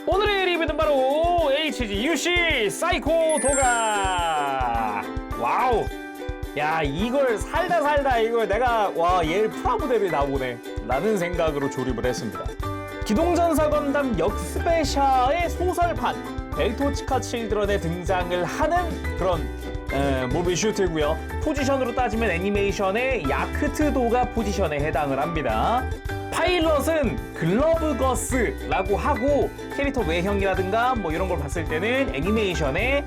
오늘의 리뷰는 바로 HGUC 사이코 도가. 와우. 야, 이걸 살다 이걸 내가 얘 프라모델이 나오네 라는 생각으로 조립을 했습니다. 기동전사 건담 역스페샤의 소설판 벨토치카 칠드런에 등장을 하는 그런 모비슈트고요. 포지션으로 따지면 애니메이션의 야크트도가 포지션에 해당을 합니다. 파일럿은 글러브거스라고 하고 캐릭터 외형이라든가 뭐 이런 걸 봤을 때는 애니메이션의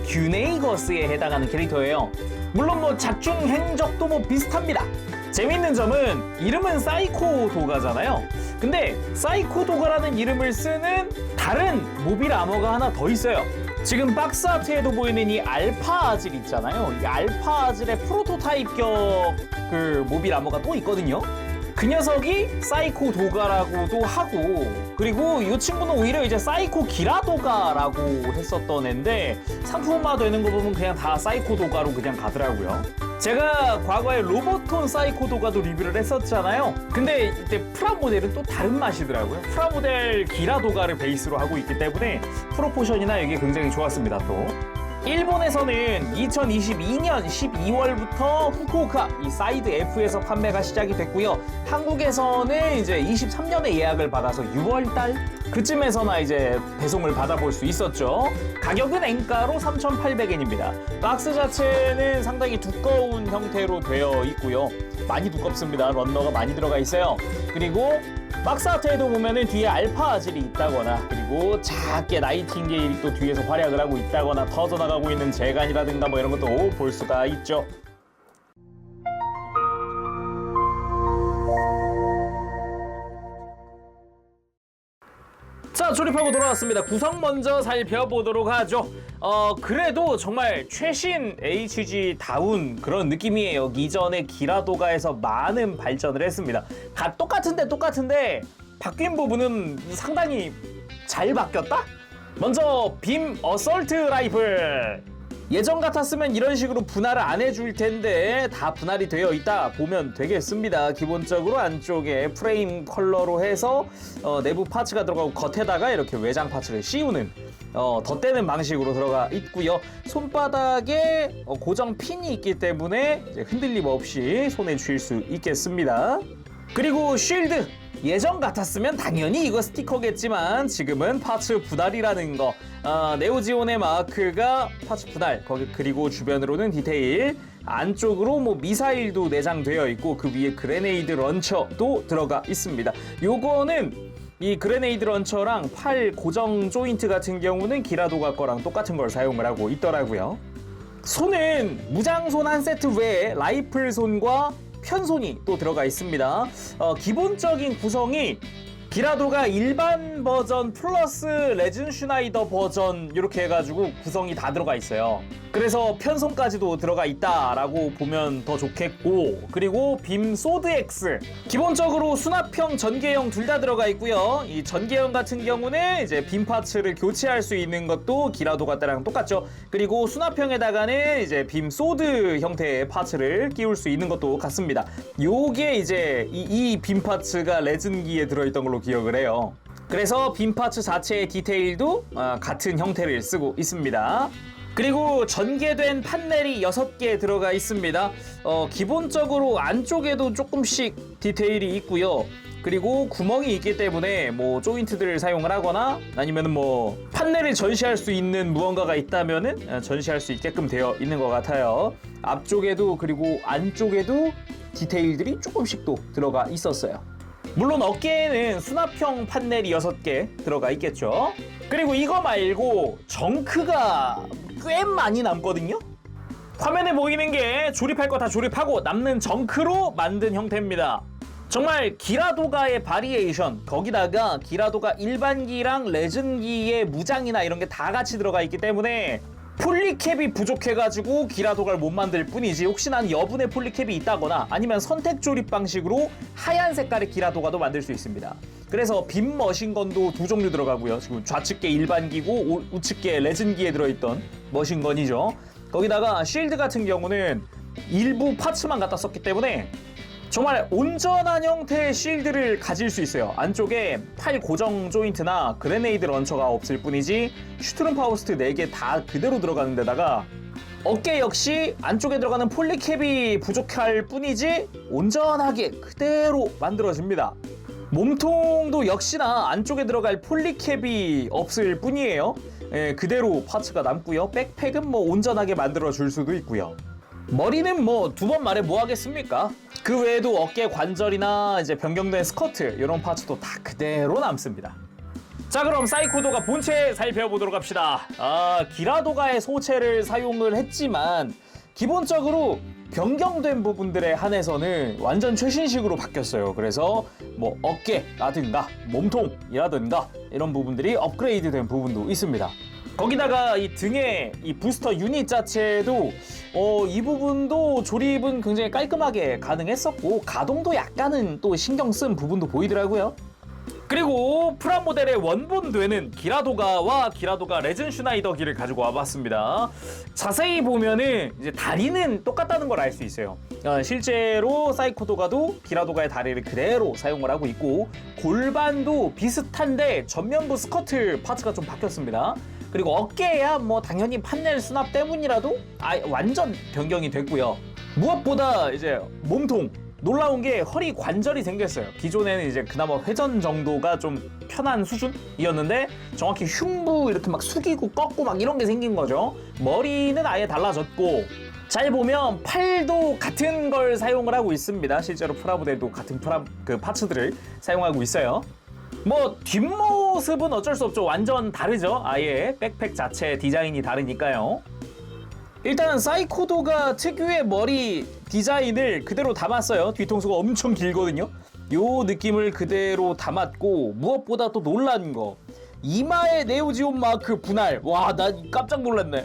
균에이거스에 해당하는 캐릭터예요. 물론 뭐 작중 행적도 뭐 비슷합니다. 재밌는 점은 이름은 사이코 도가잖아요. 근데 사이코 도가라는 이름을 쓰는 다른 모빌 아머가 하나 더 있어요. 지금 박스 아트에도 보이는 이 알파 아질 있잖아요. 이 알파 아질의 프로토타입격 그 모빌 아머가 또 있거든요. 그 녀석이 사이코 도가라고도 하고, 그리고 이 친구는 오히려 이제 사이코 기라도가라고 했었던 애인데 상품화 되는 거 보면 그냥 다 사이코 도가로 그냥 가더라고요. 제가 과거에 로보톤 사이코 도가도 리뷰를 했었잖아요. 근데 이때 프라모델은 또 다른 맛이더라고요. 프라모델 기라도가를 베이스로 하고 있기 때문에 프로포션이나 이게 굉장히 좋았습니다. 또 일본에서는 2022년 12월부터 후쿠오카 이 사이드 F에서 판매가 시작이 됐고요. 한국에서는 이제 23년에 예약을 받아서 6월달 그쯤에서나 이제 배송을 받아볼 수 있었죠. 가격은 엔가로 3,800엔입니다. 박스 자체는 상당히 두꺼운 형태로 되어 있고요. 많이 두껍습니다. 런너가 많이 들어가 있어요. 그리고 박스 아트에도 보면은 뒤에 알파 아질이 있다거나, 그리고 작게 나이팅게일이 또 뒤에서 활약을 하고 있다거나, 터져나가고 있는 재간이라든가 뭐 이런 것도 볼 수가 있죠. 자, 조립하고 돌아왔습니다. 구성 먼저 살펴보도록 하죠. 그래도 정말 최신 HG다운 그런 느낌이에요. 이전에 기라도가에서 많은 발전을 했습니다. 다 똑같은데 바뀐 부분은 상당히 잘 바뀌었다? 먼저 빔 어설트 라이플. 예전 같았으면 이런 식으로 분할을 안 해줄 텐데 다 분할이 되어 있다 보면 되겠습니다. 기본적으로 안쪽에 프레임 컬러로 해서 내부 파츠가 들어가고 겉에다가 이렇게 외장 파츠를 씌우는 덧대는 방식으로 들어가 있고요. 손바닥에 고정 핀이 있기 때문에 이제 흔들림 없이 손에 쥘 수 있겠습니다. 그리고 쉴드. 예전 같았으면 당연히 이거 스티커겠지만 지금은 파츠 분할이라는 거. 네오지온의 마크가 파츠 분할, 거기 그리고 주변으로는 디테일, 안쪽으로 뭐 미사일도 내장되어 있고 그 위에 그레네이드 런처도 들어가 있습니다. 요거는 이 그레네이드 런처랑 팔 고정 조인트 같은 경우는 기라도가 거랑 똑같은 걸 사용을 하고 있더라고요. 손은 무장손 한 세트 외에 라이플 손과 편손이 또 들어가 있습니다. 기본적인 구성이 기라도가 일반 버전 플러스 레진 슈나이더 버전 이렇게 해가지고 구성이 다 들어가 있어요. 그래서 편손까지도 들어가 있다라고 보면 더 좋겠고, 그리고 빔 소드 X 기본적으로 수납형 전개형 둘 다 들어가 있고요. 이 전개형 같은 경우는 이제 빔 파츠를 교체할 수 있는 것도 기라도가 때랑 똑같죠. 그리고 수납형에다가는 이제 빔 소드 형태의 파츠를 끼울 수 있는 것도 같습니다. 요게 이제 이 빔 파츠가 레진기에 들어있던 걸로 기억을 해요. 그래서 빔 파츠 자체의 디테일도 같은 형태를 쓰고 있습니다. 그리고 전개된 판넬이 6개 들어가 있습니다. 기본적으로 안쪽에도 조금씩 디테일이 있고요. 그리고 구멍이 있기 때문에 뭐 조인트들을 사용을 하거나 아니면 뭐 판넬을 전시할 수 있는 무언가가 있다면은 전시할 수 있게끔 되어 있는 것 같아요. 앞쪽에도 그리고 안쪽에도 디테일들이 조금씩 또 들어가 있었어요. 물론 어깨에는 수납형 판넬이 6개 들어가 있겠죠. 그리고 이거 말고 정크가 꽤 많이 남거든요. 화면에 보이는 게 조립할 거 다 조립하고 남는 정크로 만든 형태입니다. 정말 기라도가의 바리에이션, 거기다가 기라도가 일반기랑 레전기의 무장이나 이런 게 다 같이 들어가 있기 때문에 폴리캡이 부족해가지고 기라도가를 못 만들 뿐이지, 혹시나 여분의 폴리캡이 있다거나 아니면 선택 조립 방식으로 하얀 색깔의 기라도가도 만들 수 있습니다. 그래서 빔 머신건도 2종류 들어가고요. 지금 좌측계 일반기고 우측계 레전기에 들어있던 머신건이죠. 거기다가 쉴드 같은 경우는 일부 파츠만 갖다 썼기 때문에 정말 온전한 형태의 실드를 가질 수 있어요. 안쪽에 팔 고정 조인트나 그레네이드 런처가 없을 뿐이지 슈트룸 파워스트 4개 다 그대로 들어가는 데다가 어깨 역시 안쪽에 들어가는 폴리캡이 부족할 뿐이지 온전하게 그대로 만들어집니다. 몸통도 역시나 안쪽에 들어갈 폴리캡이 없을 뿐이에요. 그대로 파츠가 남고요. 백팩은 뭐 온전하게 만들어줄 수도 있고요. 머리는 뭐 2번 말해 뭐 하겠습니까? 그 외에도 어깨 관절이나 이제 변경된 스커트 이런 파츠도 다 그대로 남습니다. 자, 그럼 사이코도가 본체 살펴보도록 합시다. 기라도가의 소체를 사용을 했지만 기본적으로 변경된 부분들에 한해서는 완전 최신식으로 바뀌었어요. 그래서 뭐 어깨라든가 몸통이라든가 이런 부분들이 업그레이드된 부분도 있습니다. 거기다가 이 등에 이 부스터 유닛 자체도 이 부분도 조립은 굉장히 깔끔하게 가능했었고 가동도 약간은 또 신경 쓴 부분도 보이더라고요. 그리고 프라모델의 원본되는 기라도가와 기라도가 레전 슈나이더기를 가지고 와봤습니다. 자세히 보면은 이제 다리는 똑같다는 걸 알 수 있어요. 실제로 사이코도가도 기라도가의 다리를 그대로 사용을 하고 있고 골반도 비슷한데 전면부 스커트 파츠가 좀 바뀌었습니다. 그리고 어깨야 뭐 당연히 판넬 수납 때문이라도 완전 변경이 됐고요. 무엇보다 이제 몸통 놀라운 게 허리 관절이 생겼어요. 기존에는 이제 그나마 회전 정도가 좀 편한 수준이었는데 정확히 흉부 이렇게 막 숙이고 꺾고 막 이런 게 생긴 거죠. 머리는 아예 달라졌고 잘 보면 팔도 같은 걸 사용을 하고 있습니다. 실제로 프라모델도 같은 파츠들을 사용하고 있어요. 뭐 뒷모습은 어쩔 수 없죠. 완전 다르죠. 아예 백팩 자체 디자인이 다르니까요. 일단 사이코도가 특유의 머리 디자인을 그대로 담았어요. 뒤통수가 엄청 길거든요. 요 느낌을 그대로 담았고 무엇보다 또 놀란 거 이마에 네오지온 마크 분할. 와, 나 깜짝 놀랐네.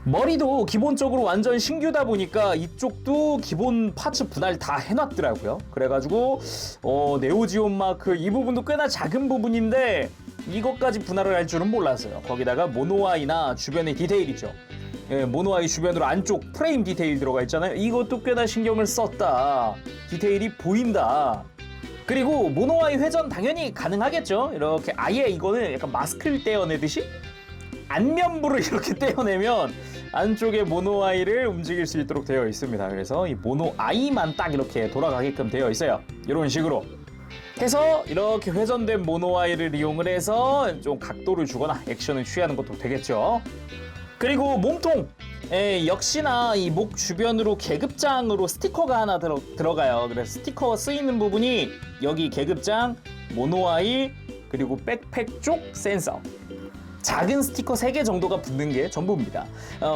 머리도 기본적으로 완전 신규다 보니까 이쪽도 기본 파츠 분할 다 해놨더라고요. 그래가지고 네오지온 마크 이 부분도 꽤나 작은 부분인데 이것까지 분할을 할 줄은 몰랐어요. 거기다가 모노아이나 주변의 디테일이죠. 모노아이 주변으로 안쪽 프레임 디테일 들어가 있잖아요. 이것도 꽤나 신경을 썼다. 디테일이 보인다. 그리고 모노아이 회전 당연히 가능하겠죠. 이렇게 아예 이거는 약간 마스크를 떼어내듯이 안면부를 이렇게 떼어내면 안쪽에 모노아이를 움직일 수 있도록 되어 있습니다. 그래서 이 모노아이만 딱 이렇게 돌아가게끔 되어 있어요. 이런 식으로 해서 이렇게 회전된 모노아이를 이용을 해서 좀 각도를 주거나 액션을 취하는 것도 되겠죠. 그리고 몸통 역시나 이 목 주변으로 계급장으로 스티커가 하나 들어가요. 그래서 스티커 쓰이는 부분이 여기 계급장, 모노아이, 그리고 백팩 쪽 센서 작은 스티커 3개 정도가 붙는 게 전부입니다.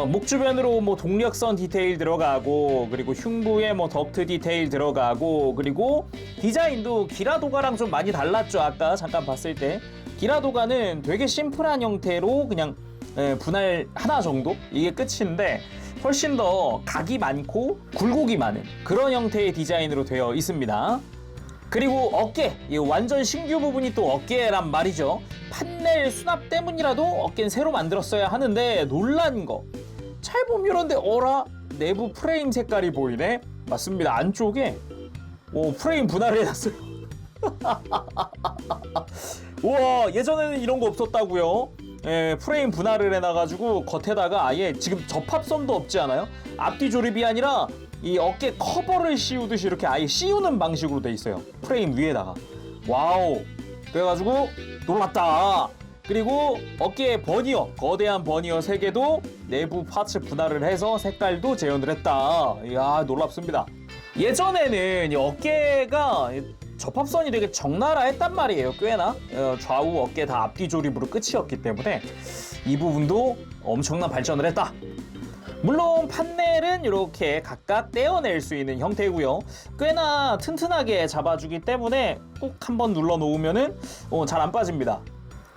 목 주변으로 뭐 동력선 디테일 들어가고 그리고 흉부에 뭐 덕트 디테일 들어가고 그리고 디자인도 기라도가랑 좀 많이 달랐죠. 아까 잠깐 봤을 때 기라도가는 되게 심플한 형태로 그냥 분할 하나 정도? 이게 끝인데 훨씬 더 각이 많고 굴곡이 많은 그런 형태의 디자인으로 되어 있습니다. 그리고 어깨, 이 완전 신규 부분이 또 어깨란 말이죠. 판넬 수납 때문이라도 어깨는 새로 만들었어야 하는데 놀란 거 잘 보면 이런데 어라? 내부 프레임 색깔이 보이네? 맞습니다. 안쪽에 프레임 분할을 해놨어요. 우와, 예전에는 이런 거 없었다고요? 프레임 분할을 해놔가지고 겉에다가 아예 지금 접합선도 없지 않아요? 앞뒤 조립이 아니라 이 어깨 커버를 씌우듯이 이렇게 아예 씌우는 방식으로 돼 있어요. 프레임 위에다가. 와우. 그래가지고 놀랐다. 그리고 어깨에 버니어, 거대한 버니어 3개도 내부 파츠 분할을 해서 색깔도 재현을 했다. 이야, 놀랍습니다. 예전에는 이 어깨가 접합선이 되게 적나라 했단 말이에요. 꽤나 좌우 어깨 다 앞뒤 조립으로 끝이었기 때문에 이 부분도 엄청난 발전을 했다. 물론 판넬은 이렇게 각각 떼어낼 수 있는 형태고요. 꽤나 튼튼하게 잡아주기 때문에 꼭 한번 눌러 놓으면은 잘 안 빠집니다.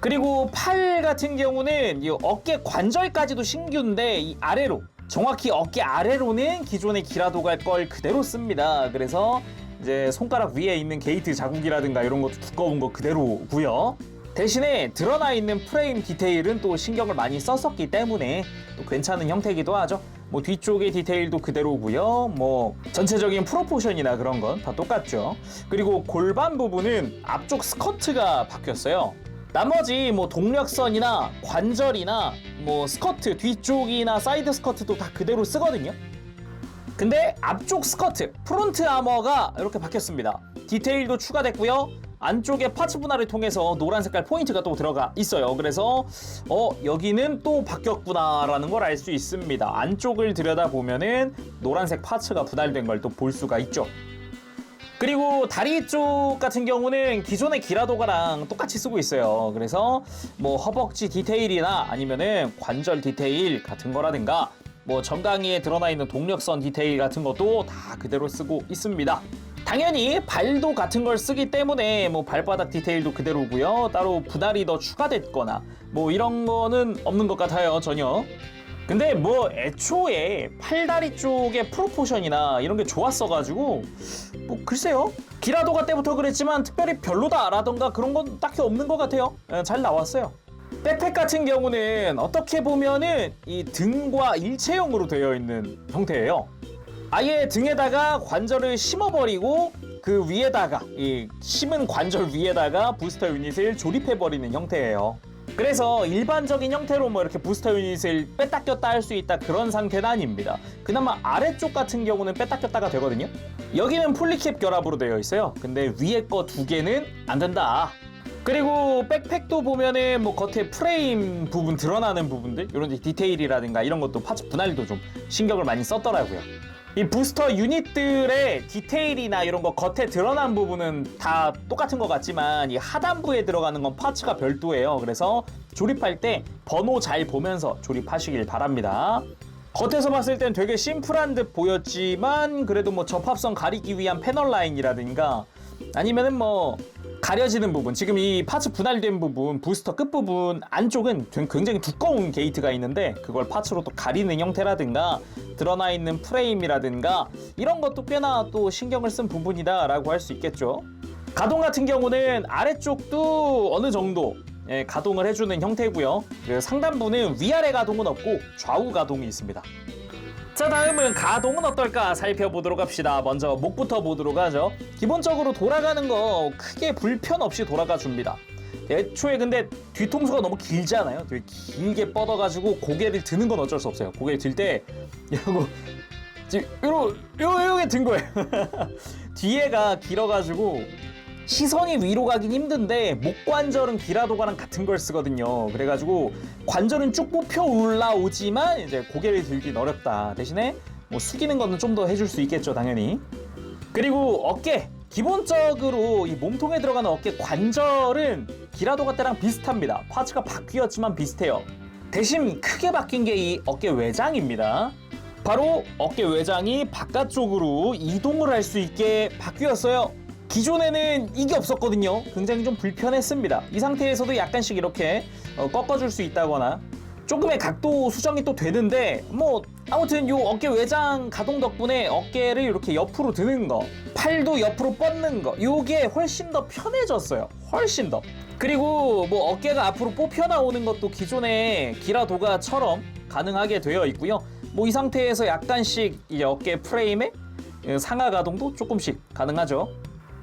그리고 팔 같은 경우는 이 어깨 관절까지도 신규인데 이 아래로 정확히 어깨 아래로는 기존의 기라도가 걸 그대로 씁니다. 그래서 이제 손가락 위에 있는 게이트 자국이라든가 이런 것도 두꺼운 거 그대로고요. 대신에 드러나 있는 프레임 디테일은 또 신경을 많이 썼었기 때문에 또 괜찮은 형태이기도 하죠. 뭐 뒤쪽의 디테일도 그대로고요. 뭐 전체적인 프로포션이나 그런 건 다 똑같죠. 그리고 골반 부분은 앞쪽 스커트가 바뀌었어요. 나머지 뭐 동력선이나 관절이나 뭐 스커트 뒤쪽이나 사이드 스커트도 다 그대로 쓰거든요. 근데 앞쪽 스커트, 프론트 아머가 이렇게 바뀌었습니다. 디테일도 추가됐고요. 안쪽에 파츠 분할을 통해서 노란 색깔 포인트가 또 들어가 있어요. 그래서 여기는 또 바뀌었구나 라는 걸 알 수 있습니다. 안쪽을 들여다보면은 노란색 파츠가 분할된 걸 또 볼 수가 있죠. 그리고 다리 쪽 같은 경우는 기존의 기라도가랑 똑같이 쓰고 있어요. 그래서 뭐 허벅지 디테일이나 아니면은 관절 디테일 같은 거라든가 뭐 정강이에 드러나 있는 동력선 디테일 같은 것도 다 그대로 쓰고 있습니다. 당연히 발도 같은 걸 쓰기 때문에 뭐 발바닥 디테일도 그대로고요. 따로 분할이 더 추가됐거나 뭐 이런 거는 없는 것 같아요, 전혀. 근데 뭐 애초에 팔다리 쪽의 프로포션이나 이런 게 좋았어가지고 뭐 글쎄요, 기라도가 때부터 그랬지만 특별히 별로다라던가 그런 건 딱히 없는 것 같아요. 잘 나왔어요. 백팩 같은 경우는 어떻게 보면은 이 등과 일체형으로 되어 있는 형태예요. 아예 등에다가 관절을 심어버리고 그 위에다가 이 심은 관절 위에다가 부스터 유닛을 조립해버리는 형태예요. 그래서 일반적인 형태로 뭐 이렇게 부스터 유닛을 뺐다 꼈다 할 수 있다 그런 상태는 아닙니다. 그나마 아래쪽 같은 경우는 뺐다 꼈다가 되거든요. 여기는 폴리캡 결합으로 되어 있어요. 근데 위에 거 두 개는 안 된다. 그리고 백팩도 보면은 뭐 겉에 프레임 부분 드러나는 부분들 이런 디테일이라든가 이런 것도 파츠 분할도 좀 신경을 많이 썼더라고요. 이 부스터 유닛들의 디테일이나 이런 거 겉에 드러난 부분은 다 똑같은 것 같지만 이 하단부에 들어가는 건 파츠가 별도예요. 그래서 조립할 때 번호 잘 보면서 조립하시길 바랍니다. 겉에서 봤을 땐 되게 심플한 듯 보였지만 그래도 뭐 접합선 가리기 위한 패널 라인이라든가 아니면은 뭐 가려지는 부분, 지금 이 파츠 분할된 부분, 부스터 끝부분 안쪽은 굉장히 두꺼운 게이트가 있는데 그걸 파츠로 또 가리는 형태라든가 드러나 있는 프레임이라든가 이런 것도 꽤나 또 신경을 쓴 부분이다 라고 할 수 있겠죠. 가동 같은 경우는 아래쪽도 어느 정도 가동을 해주는 형태고요. 상단부는 위아래 가동은 없고 좌우 가동이 있습니다. 자, 다음은 가동은 어떨까 살펴보도록 합시다. 먼저 목부터 보도록 하죠. 기본적으로 돌아가는 거 크게 불편 없이 돌아가 줍니다. 애초에 근데 뒤통수가 너무 길잖아요. 되게 길게 뻗어가지고 고개를 드는 건 어쩔 수 없어요. 고개를 들 때 이렇게 든 거예요. 뒤에가 길어가지고 시선이 위로 가긴 힘든데 목관절은 기라도가랑 같은 걸 쓰거든요. 그래가지고 관절은 쭉 뽑혀 올라오지만 이제 고개를 들긴 어렵다. 대신에 뭐 숙이는 거는 좀 더 해줄 수 있겠죠, 당연히. 그리고 어깨, 기본적으로 이 몸통에 들어가는 어깨 관절은 기라도가 때랑 비슷합니다. 파츠가 바뀌었지만 비슷해요. 대신 크게 바뀐 게 이 어깨 외장입니다. 바로 어깨 외장이 바깥쪽으로 이동을 할 수 있게 바뀌었어요. 기존에는 이게 없었거든요. 굉장히 좀 불편했습니다. 이 상태에서도 약간씩 이렇게 꺾어줄 수 있다거나 조금의 각도 수정이 또 되는데 뭐 아무튼 요 어깨 외장 가동 덕분에 어깨를 이렇게 옆으로 드는 거, 팔도 옆으로 뻗는 거, 요게 훨씬 더 편해졌어요. 훨씬 더. 그리고 뭐 어깨가 앞으로 뽑혀 나오는 것도 기존의 기라도가처럼 가능하게 되어 있고요. 뭐 이 상태에서 약간씩 이제 어깨 프레임의 상하 가동도 조금씩 가능하죠.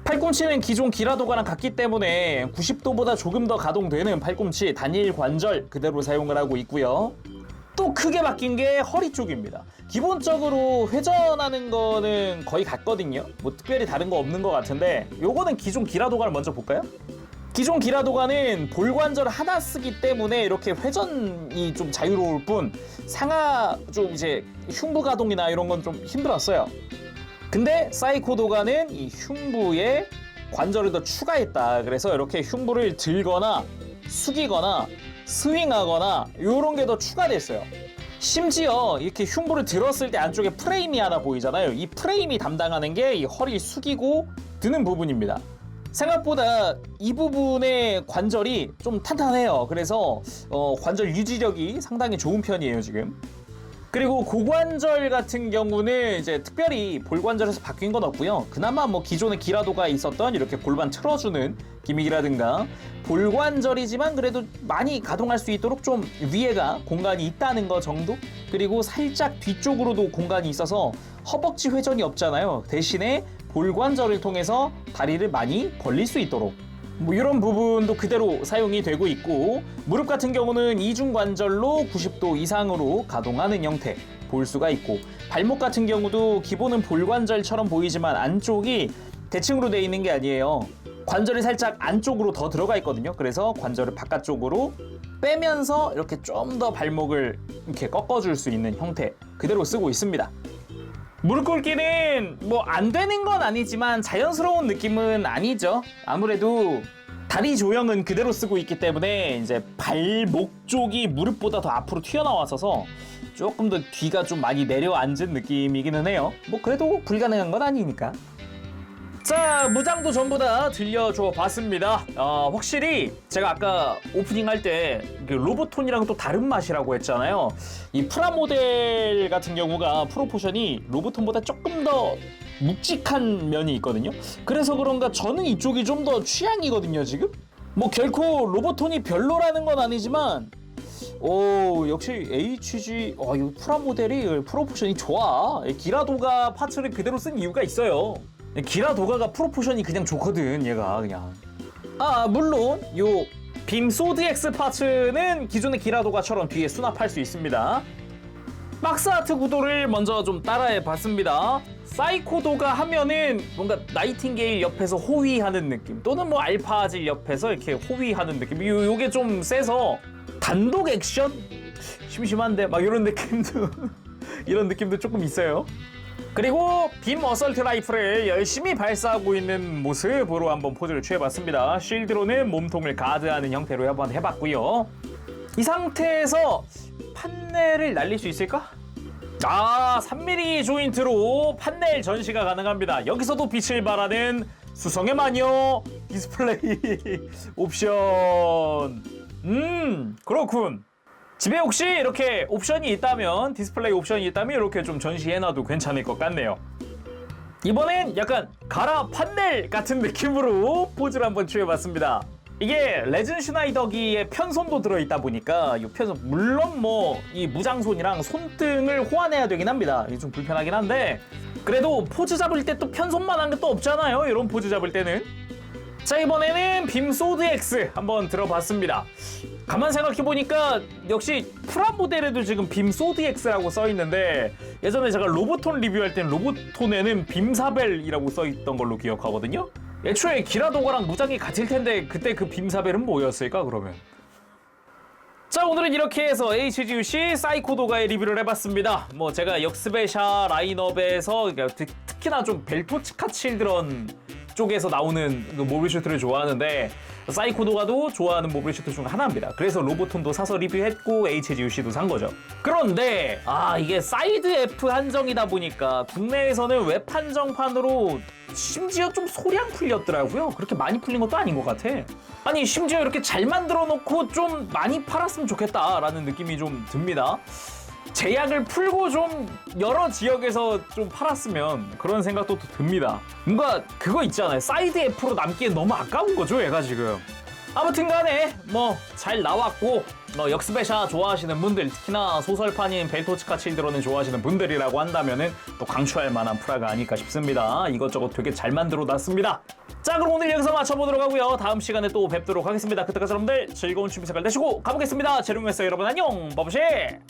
팔꿈치는 기존 기라도가랑 같기 때문에 90도보다 조금 더 가동되는 팔꿈치 단일 관절 그대로 사용을 하고 있고요. 또 크게 바뀐 게 허리 쪽입니다. 기본적으로 회전하는 거는 거의 같거든요. 뭐 특별히 다른 거 없는 것 같은데 요거는 기존 기라도가를 먼저 볼까요? 기존 기라도가는 볼관절 하나 쓰기 때문에 이렇게 회전이 좀 자유로울 뿐 상하 좀 이제 흉부 가동이나 이런 건 좀 힘들었어요. 근데 사이코도가는 이 흉부에 관절을 더 추가했다. 그래서 이렇게 흉부를 들거나 숙이거나 스윙하거나 이런 게 더 추가됐어요. 심지어 이렇게 흉부를 들었을 때 안쪽에 프레임이 하나 보이잖아요. 이 프레임이 담당하는 게 이 허리 숙이고 드는 부분입니다. 생각보다 이 부분의 관절이 좀 탄탄해요. 그래서 관절 유지력이 상당히 좋은 편이에요, 지금. 그리고 고관절 같은 경우는 이제 특별히 볼관절에서 바뀐 건 없고요. 그나마 뭐 기존에 기라도가 있었던 이렇게 골반 틀어주는 기믹이라든가 볼관절이지만 그래도 많이 가동할 수 있도록 좀 위에가 공간이 있다는 거 정도? 그리고 살짝 뒤쪽으로도 공간이 있어서 허벅지 회전이 없잖아요. 대신에 볼관절을 통해서 다리를 많이 벌릴 수 있도록 뭐 이런 부분도 그대로 사용이 되고 있고, 무릎 같은 경우는 이중관절로 90도 이상으로 가동하는 형태 볼 수가 있고, 발목 같은 경우도 기본은 볼관절처럼 보이지만 안쪽이 대칭으로 되어 있는 게 아니에요. 관절이 살짝 안쪽으로 더 들어가 있거든요. 그래서 관절을 바깥쪽으로 빼면서 이렇게 좀 더 발목을 이렇게 꺾어줄 수 있는 형태 그대로 쓰고 있습니다. 무릎 꿇기는 뭐 안 되는 건 아니지만 자연스러운 느낌은 아니죠. 아무래도 다리 조형은 그대로 쓰고 있기 때문에 이제 발목 쪽이 무릎보다 더 앞으로 튀어나와서 조금 더 뒤가 좀 많이 내려앉은 느낌이기는 해요. 뭐 그래도 불가능한 건 아니니까. 자, 무장도 전부 다 들려줘 봤습니다. 확실히 제가 아까 오프닝 할 때 로보톤이랑 또 다른 맛이라고 했잖아요. 이 프라모델 같은 경우가 프로포션이 로보톤보다 조금 더 묵직한 면이 있거든요. 그래서 그런가 저는 이쪽이 좀 더 취향이거든요, 지금. 뭐 결코 로보톤이 별로라는 건 아니지만 역시 HG 이 프라모델이 프로포션이 좋아. 기라도가 파츠를 그대로 쓴 이유가 있어요. 기라도가가 프로포션이 그냥 좋거든, 얘가 그냥. 물론 요 빔 소드 X 파츠는 기존의 기라도가처럼 뒤에 수납할 수 있습니다. 박스 아트 구도를 먼저 좀 따라해 봤습니다. 사이코도가 하면은 뭔가 나이팅게일 옆에서 호위하는 느낌, 또는 뭐 알파질 옆에서 이렇게 호위하는 느낌, 요게 좀 세서 단독 액션? 심심한데 막 이런 느낌도 이런 느낌도 조금 있어요. 그리고 빔 어설트 라이플을 열심히 발사하고 있는 모습으로 한번 포즈를 취해봤습니다. 쉴드로는 몸통을 가드하는 형태로 한번 해봤고요. 이 상태에서 판넬을 날릴 수 있을까? 3mm 조인트로 판넬 전시가 가능합니다. 여기서도 빛을 발하는 수성의 마녀 디스플레이 옵션. 그렇군. 집에 혹시 이렇게 옵션이 있다면, 디스플레이 옵션이 있다면 이렇게 좀 전시해놔도 괜찮을 것 같네요. 이번엔 약간 가라 판넬 같은 느낌으로 포즈를 한번 취해봤습니다. 이게 레즌 슈나이더기에 편손도 들어있다 보니까 이 편손, 물론 뭐 이 무장손이랑 손등을 호환해야 되긴 합니다. 이게 좀 불편하긴 한데 그래도 포즈 잡을 때 또 편손만 한 게 또 없잖아요, 이런 포즈 잡을 때는. 자, 이번에는 빔 소드 X 한번 들어봤습니다. 가만 생각해보니까 역시 프라모델에도 지금 빔 소드 X라고 써있는데, 예전에 제가 로보톤 리뷰할 땐 로보톤에는 빔사벨이라고 써있던 걸로 기억하거든요. 애초에 기라도가랑 무장이 같을 텐데 그때 그 빔사벨은 뭐였을까 그러면? 자, 오늘은 이렇게 해서 HGUC 사이코도가의 리뷰를 해봤습니다. 뭐 제가 역스베샤 라인업에서 특히나 좀 벨토츠카 칠드런 쪽에서 나오는 그 모빌 슈트를 좋아하는데 사이코도가도 좋아하는 모빌 슈트 중 하나입니다. 그래서 로보톤도 사서 리뷰했고 HGUC도 산 거죠. 그런데 이게 사이드 F 한정이다 보니까 국내에서는 웹 한정판으로 심지어 좀 소량 풀렸더라고요. 그렇게 많이 풀린 것도 아닌 것 같아. 아니, 심지어 이렇게 잘 만들어 놓고 좀 많이 팔았으면 좋겠다라는 느낌이 좀 듭니다. 제약을 풀고 좀 여러 지역에서 좀 팔았으면 그런 생각도 듭니다. 뭔가 그거 있잖아요. 사이드 F로 남기엔 너무 아까운 거죠, 얘가 지금. 아무튼 간에 뭐 잘 나왔고, 역스베샤 좋아하시는 분들, 특히나 소설판인 벨토츠카 칠드런을 좋아하시는 분들이라고 한다면은 또 강추할 만한 프라가 아닐까 싶습니다. 이것저것 되게 잘 만들어 놨습니다. 자, 그럼 오늘 여기서 마쳐보도록 하고요. 다음 시간에 또 뵙도록 하겠습니다. 그때까지 여러분들 즐거운 취미 생활 되시고 가보겠습니다. 재롱했어요, 여러분. 안녕. 버브쉐.